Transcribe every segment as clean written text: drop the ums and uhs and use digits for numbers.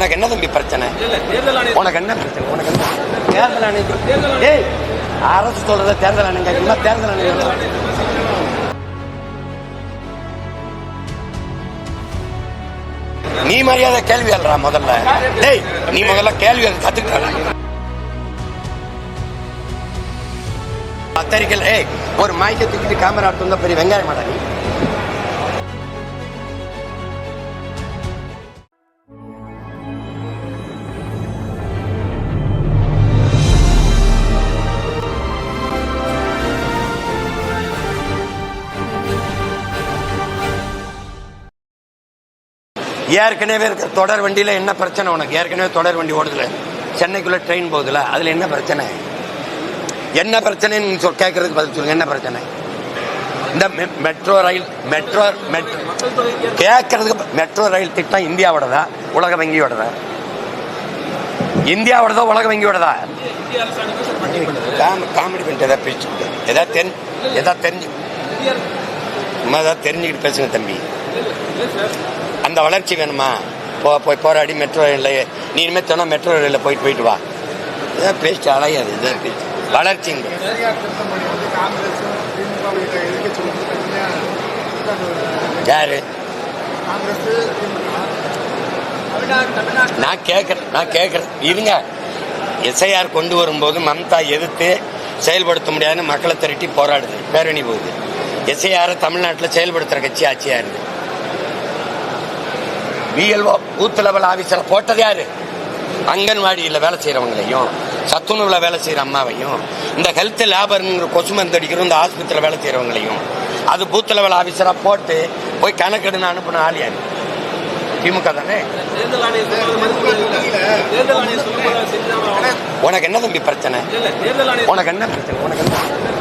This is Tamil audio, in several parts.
உனக்கு என்ன தம்பி பிரச்சனை? உனக்கு என்ன பிரச்சனை? உனக்கு என்ன தேர்தல் ஆணையம்? ஏய், அரசு சொல்றத தேர்தல் ஆணையம் கேட்கணுமா? தேர்தல் ஆணையம் நீ மரியாதை கேள்வி அல்றா முதல்ல. டேய், நீ முதல்ல கேள்வி கத்துக்க. பத்திரிக்கை ஒரு மைக்கை தூக்கிட்டு கேமரா எடுத்து பெரிய வெங்காயம் மாட்டா நீ. ஏற்கனவே இருக்க தொடர் வண்டியில என்ன பிரச்சனை உனக்கு? ஏற்கனவே தொடர் வண்டி ஓடுதுல, சென்னைக்குள்ள ட்ரெயின் போகுதுல, அதுல என்ன பிரச்சனை? என்ன பிரச்சனைன்னு கேட்கறதுக்கு பதில் சொல்லுங்க. என்ன பிரச்சனை? இந்த மெட்ரோ ரயில் கேட்கறதுக்கு மெட்ரோ ரயில் திட்டம் இந்தியாவோடதா உலக வங்கியோடதா? இந்தியாவோடதா உலக வங்கியோடதா? காமெடி பண்ணிட்டு ஏதாவது பேச்சு ஏதாவது தெரிஞ்சுக்கிட்டு பேசுங்க தம்பி. அந்த வளர்ச்சி வேணுமா? போய் போராடி மெட்ரோ ரயிலில் நீ இனிமேல் சொன்னால் மெட்ரோ ரயிலில் போயிட்டு வா. இதான் பேச்சு அலையாது. இதான் பேச்சு வளர்ச்சிங்க. யாரு? நான் கேட்கறேன் இருங்க. எஸ்ஐஆர் கொண்டு வரும்போது மம்தா எதிர்த்து செயல்படுத்த முடியாதுன்னு மக்களை திரட்டி போராடுது, பேரணி போகுது. எஸ்ஐஆர் தமிழ்நாட்டில் செயல்படுத்துற கட்சி ஆட்சியா இருக்கு. பிஎல்ஓ பூத் லெவல் ஆபீசர் போட்டது யாரு? அங்கன்வாடியில் வேலை செய்யறவங்களையும், சத்துணவுல வேலை செய்யற அம்மாவையும், இந்த ஹெல்த் லேபருங்கிற கொசு மருந்து அடிக்கிறோம் இந்த ஆஸ்பத்திரியில் வேலை செய்யறவங்களையும் அது பூத் லெவல் ஆபீசரா போட்டு போய் கணக்கெடுன்னு அனுப்பின ஆள் யாரு? திமுக தானே. உனக்கு என்ன தம்பி பிரச்சனை? உனக்கு என்ன பிரச்சனை? உனக்கு என்ன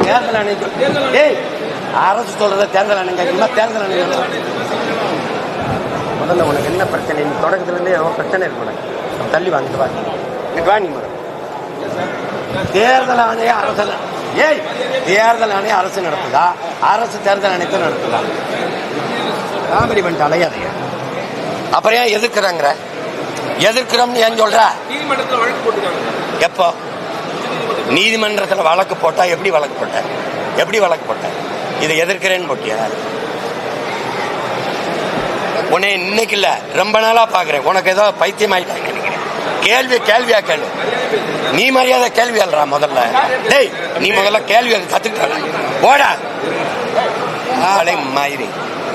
தேர்தல் ஆணையம்? ஏய், அரசு சொல்றத தேர்தல் ஆணையம் கேட்கணுமா? தேர்தல் ஆணையம் முதல்ல உனக்கு என்ன பிரச்சனை? நீ தொடக்கத்துல இருந்தே பிரச்சனை இருக்கு உனக்கு. தள்ளி வாங்கிட்டு வா நீ முறை. தேர்தல் ஆணையம் அரசு தேர்தல் ஆணையம் அரசு நடத்துதா? அரசு தேர்தல் ஆணையத்தை நடத்துதா? காமெடி பண்ணிட்டு அலையாதையா. அப்புறம் ஏன் எதிர்க்கிறாங்க? எதிர்க்கிறோம்னு ஏன் சொல்ற? எப்போ நீதிமன்றத்தில் வழக்கு போட்டா? எப்படி வழக்கு போட்ட? இதை எதிர்க்கிறேன்னு போட்டியா? உன்னை இன்னைக்கு இல்ல ரொம்ப நாளா பாக்குறேன். உனக்கு ஏதோ பைத்தியம் ஆயிட்டாங்க. கேள்வியா கேள்வி. நீ மரியாதை கேள்வி அல்றா முதல்ல. டேய், நீ முதல்ல கேள்வி கத்துக்கிட்ட போடா. ஆளை மாதிரி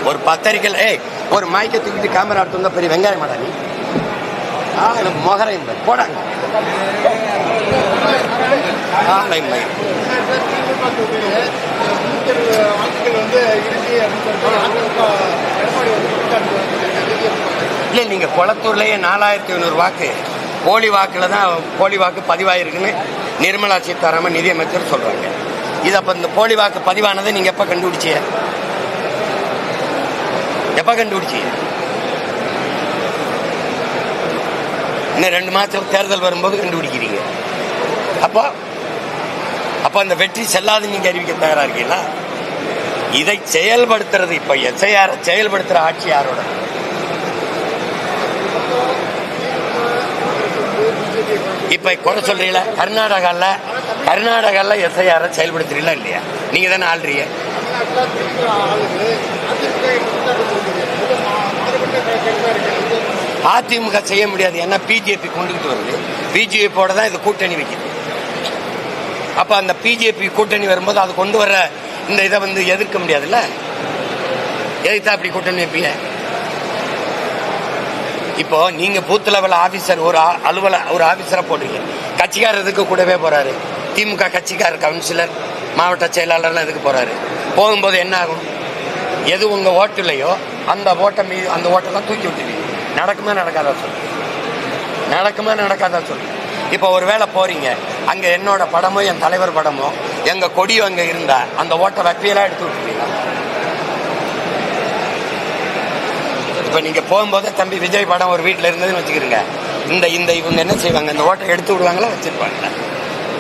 ஒரு பத்திரிக்கை ஒரு மைக்கை தூக்கிட்டு கேமரா எடுத்து பெரிய வெங்காயம் மாட்டா நீ. மொகரை போடாங்க. ஆளை மாதிரி இல்லை, நீங்க கொளத்தூர்லயே 4500 வாக்கு போலி வாக்கு பதிவாயிருக்குன்னு நிர்மலா சீதாராமன் நிதியமைச்சர் சொல்றாங்க. இது அப்ப இந்த போலி வாக்கு பதிவானதை நீங்க எப்ப கண்டுபிடிச்சீங்க? இன்னும் 2 மாதத்துல தேர்தல் வரும்போது கண்டுபிடிக்கிறீங்க. அப்போ அந்த வெற்றி செல்லாது நீங்க அறிவிக்க தயாரா இருக்கீங்களா? இதை செயல்படுத்துறது இப்ப எஸ்ஐஆர் செயல்படுத்துற ஆட்சி யாரோட? இப்ப குறை சொல்றீங்களா? கர்நாடகால எஸ்ஐஆர் செயல்படுத்துறீங்களா இல்லையா? நீங்க தானே ஆள்றீங்க. அதிமுக செய்ய முடியாது. ஏன்னா பிஜேபி கொண்டுகிட்டு வருது. பிஜேபியோட தான் இது கூட்டணி வைக்குது. அப்ப அந்த பிஜேபி கூட்டணி வரும்போது அது கொண்டு வர இந்த இதை எதிர்க்க முடியாதுல்ல. எதுக்கு அப்படி கூட்டணி வைப்பீங்க? இப்போ நீங்க பூத் லெவல் ஆபீசர் ஒரு ஆபீசரை போடுறீங்க. கட்சிக்காரருக்கு கூடவே போறாரு. திமுக கட்சிக்காரர் கவுன்சிலர் மாவட்ட செயலாளர்லாம் எதுக்கு போறாரு? போகும்போது என்ன ஆகும்? எது உங்க ஓட்டு இல்லையோ அந்த ஓட்டை தான் தூக்கி விட்டுவீங்க. நடக்குமா நடக்காதா சொல்லு. இப்போ ஒரு வேளை போறீங்க, அங்க என்னோட படமோ என் தலைவர் படமோ எங்க கொடியோ அங்க இருந்தா அந்த ஓட்டை வப்பியெல்லாம் எடுத்து விட்டுருவீங்க. இப்ப நீங்க போகும்போது தம்பி விஜய் படம் ஒரு வீட்டுல இருந்ததுன்னு வச்சுக்கிறீங்க. இந்த இவங்க என்ன செய்வாங்க? இந்த ஓட்டை எடுத்து விடுவாங்களா வச்சிருப்பாங்க?